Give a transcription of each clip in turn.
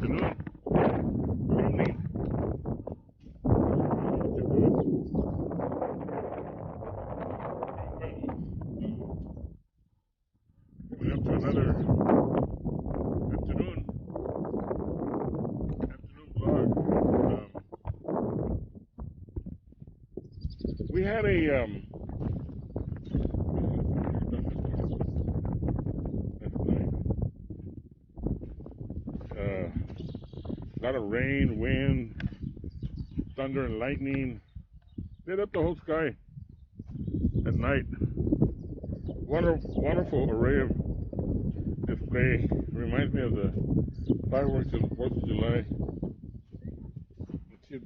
afternoon, good evening. Coming up to another afternoon vlog. We had a lot of rain, wind, thunder, and lightning. Lit up the whole sky at night. Wonderful array of display. Reminds me of the fireworks of the 4th of July. Let's see if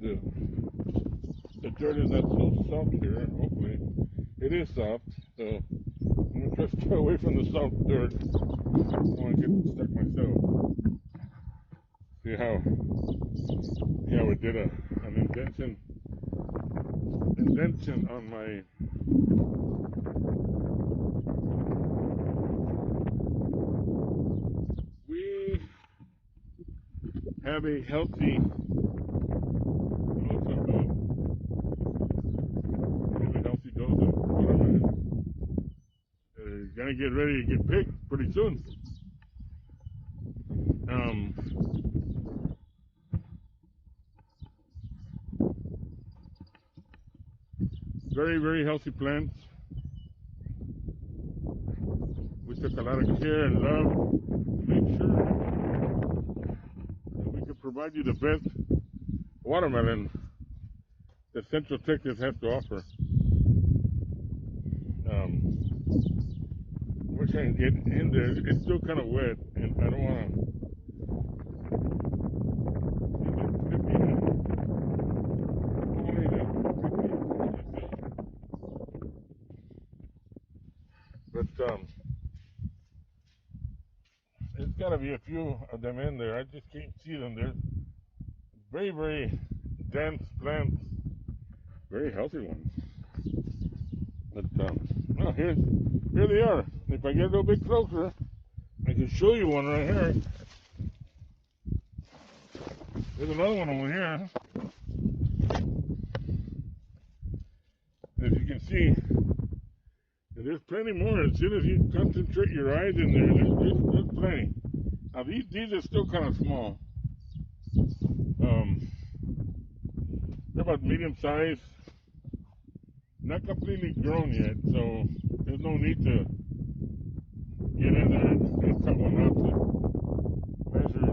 the dirt is not so soft here. Hopefully, it is soft. So I'm gonna try to stay away from the soft dirt. I don't want to get stuck myself. See how we did an indentation on my we have a healthy dose of watermelon. Gonna get ready to get picked pretty soon. Very healthy plants. We took a lot of care and love to make sure that we could provide you the best watermelon that Central Texas has to offer. Wish I can get in there. It's still kind of wet, and I don't want to. But there's got to be a few of them in there. I just can't see them. They're very dense plants, very healthy ones. But well, here they are. If I get a little bit closer, I can show you one right here. There's another one over here. As you can see, there's plenty more. As soon as you concentrate your eyes in there, there's plenty. Now these are still kind of small. They're about medium size. Not completely grown yet, so there's no need to get in there and cut one out to measure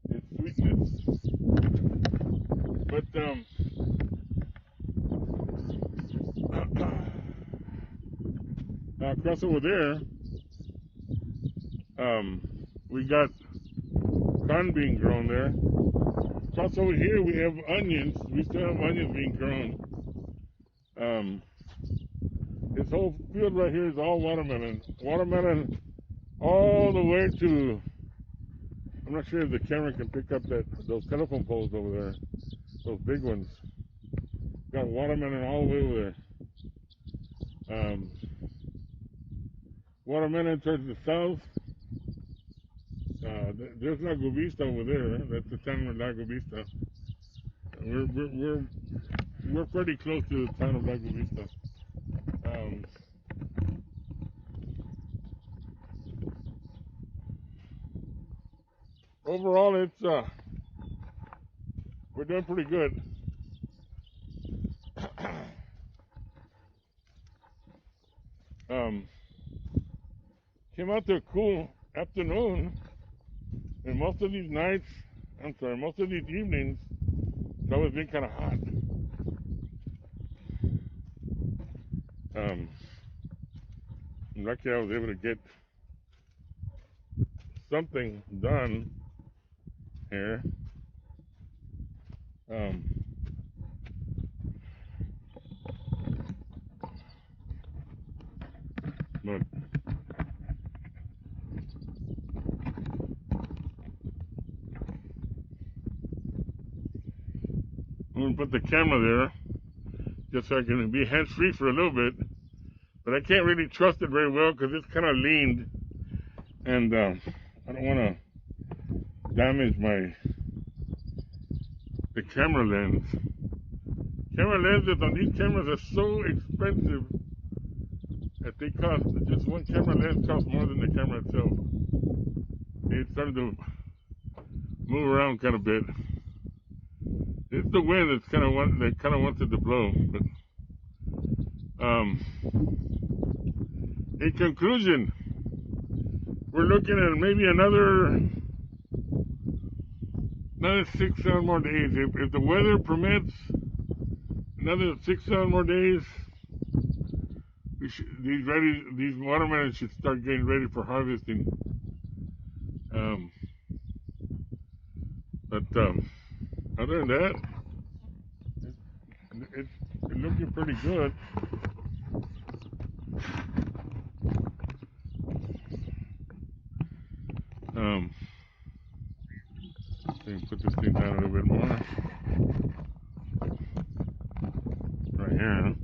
its sweetness. But across over there, we got corn being grown there. Across over here, we have onions. We still have onions being grown. This whole field right here is all watermelon. Watermelon all the way to, I'm not sure if the camera can pick up those telephone poles over there. Those big ones. Got watermelon all the way over there. Watermelon towards the south. There's Lago Vista over there. That's the town of Lago Vista. We're pretty close to the town of Lago Vista. Overall, it's we're doing pretty good. Came out to a cool afternoon, and most of these evenings, it's always been kind of hot. I'm lucky I was able to get something done here. But I'm going to put the camera there just so I can be hands-free for a little bit. But I can't really trust it very well because it's kind of leaned. And I don't want to damaged the camera lens. Camera lenses on these cameras are so expensive that they cost, just one camera lens costs more than the camera itself. It started to move around kind of bit. It's the wind that kind of wanted to blow. But in conclusion, we're looking at maybe another 6-7 more days. If the weather permits, another 6-7 more days. These watermelons should start getting ready for harvesting. But other than that, it's looking pretty good. Put this thing down a little bit more. Right here.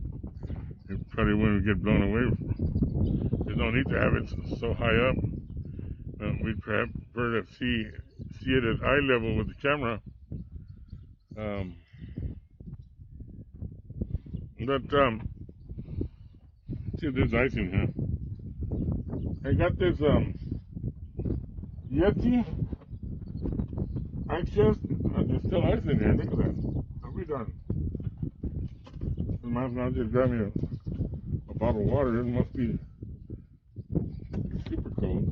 It probably wouldn't get blown away. There's no need to have it so high up. We'd perhaps prefer to see it at eye level with the camera. See if there's ice in here. I got this Yeti ice chest. There's still ice in here. Look at that. I'll be done. I'll just grab me a bottle of water. It must be super cold.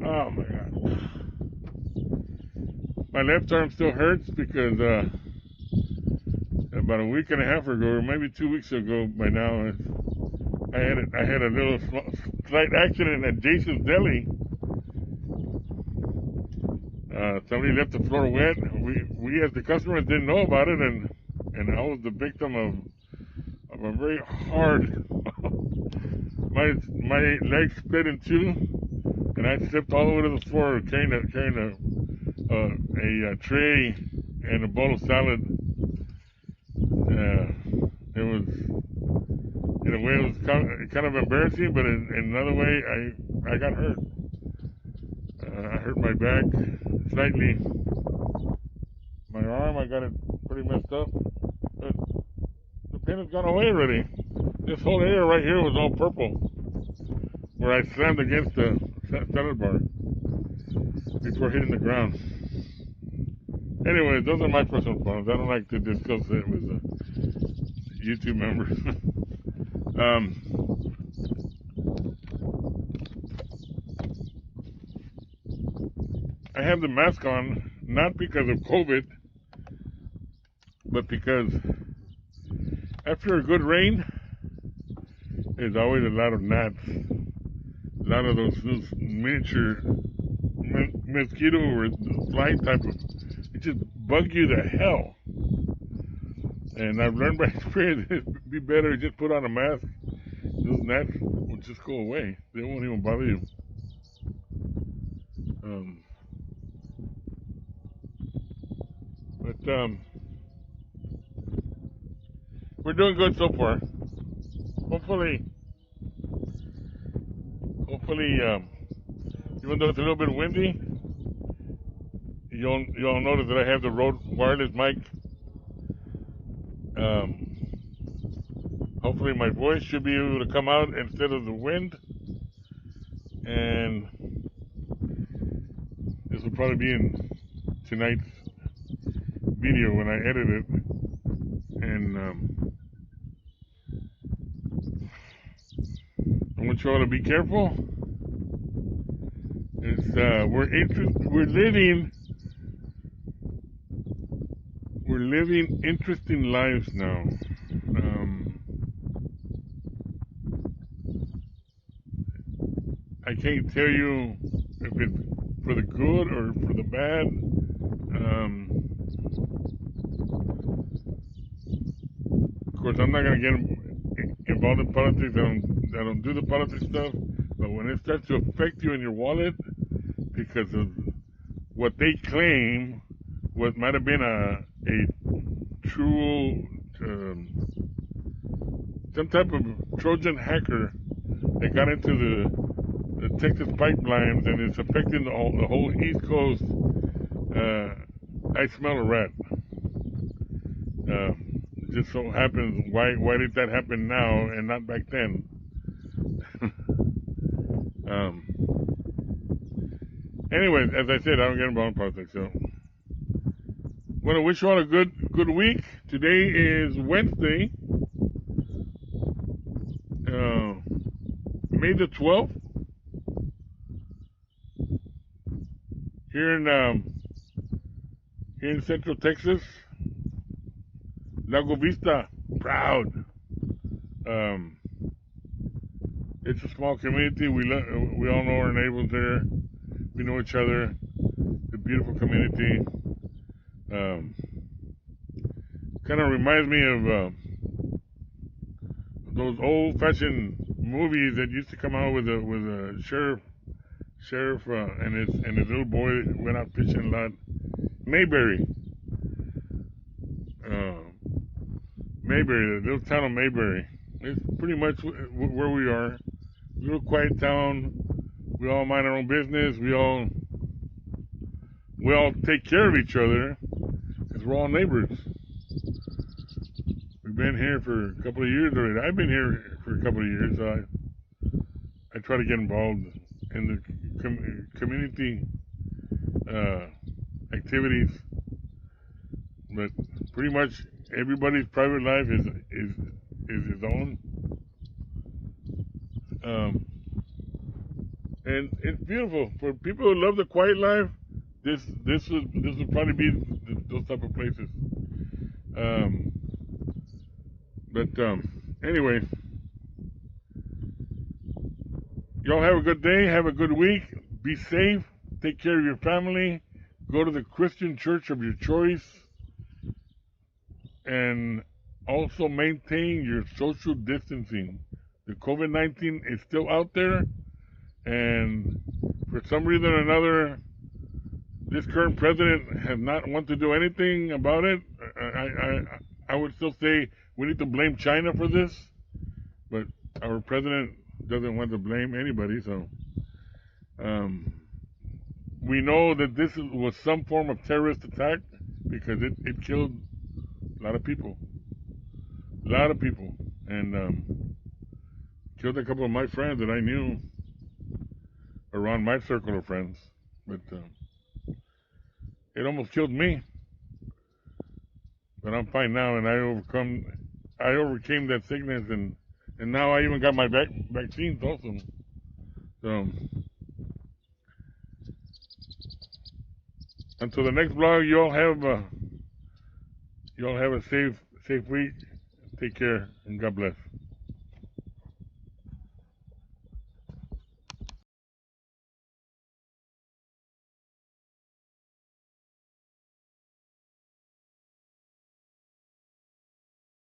Oh my God. My left arm still hurts because about a week and a half ago, or maybe 2 weeks ago by now, I had a little slight accident at Jason's Deli. Somebody left the floor wet. We as the customers didn't know about it, and I was the victim of a very hard. my leg split in two, and I slipped all the way to the floor carrying a tray and a bowl of salad. It was, in a way, it was kind of embarrassing, but in another way, I got hurt. I hurt my back slightly. My arm, I got it pretty messed up. But the pain has gone away already. This whole area right here was all purple, where I slammed against the salad bar before hitting the ground. Anyway, those are my personal problems. I don't like to discuss it with YouTube members. I have the mask on, not because of COVID, but because after a good rain, there's always a lot of gnats. A lot of those miniature mosquito or fly type of, it just bug you to hell. And I've learned by experience it'd be better to just put on a mask. Those gnats will just go away. They won't even bother you. But we're doing good so far. Hopefully, even though it's a little bit windy, you'll notice that I have the Rode wireless mic. Hopefully my voice should be able to come out instead of the wind, and this will probably be in tonight's video when I edit it. And I want you all to be careful. We're living interesting lives now. I can't tell you if it's for the good or for the bad. Of course, I'm not going to get involved in politics. I don't do the politics stuff. But when it starts to affect you in your wallet because of what they claim, what might have been a true, some type of Trojan hacker it got into the Texas pipelines and it's affecting the whole East Coast. I smell a rat. It just so happens, why did that happen now and not back then? um, anyways, as I said, I don't get involved in politics, so want to wish you all a good week. Today is Wednesday, May the 12th. Here in Central Texas, Lago Vista, proud. Um, it's a small community. We all know our neighbors there. We know each other. It's a beautiful community. Kind of reminds me of those old-fashioned movies that used to come out with a sheriff and his little boy went out fishing a lot. Mayberry, Mayberry, the little town of Mayberry. It's pretty much where we are. A little quiet town. We all mind our own business. We all take care of each other because we're all neighbors. We've been here for a couple of years already. I've been here for a couple of years, so I try to get involved in the community activities. But pretty much everybody's private life is his own. And it's beautiful for people who love the quiet life. This would probably be those type of places. Anyway, y'all have a good day. Have a good week. Be safe. Take care of your family. Go to the Christian church of your choice. And also maintain your social distancing. The COVID-19 is still out there. And for some reason or another, this current president has not wanted to do anything about it. I would still say we need to blame China for this, but our president doesn't want to blame anybody. So we know that this was some form of terrorist attack because it killed a lot of people, and killed a couple of my friends that I knew around my circle of friends. But it almost killed me. But I'm fine now, and I overcame that sickness, and now I even got my vaccines also. So until the next vlog, you all have a safe week. Take care, and God bless.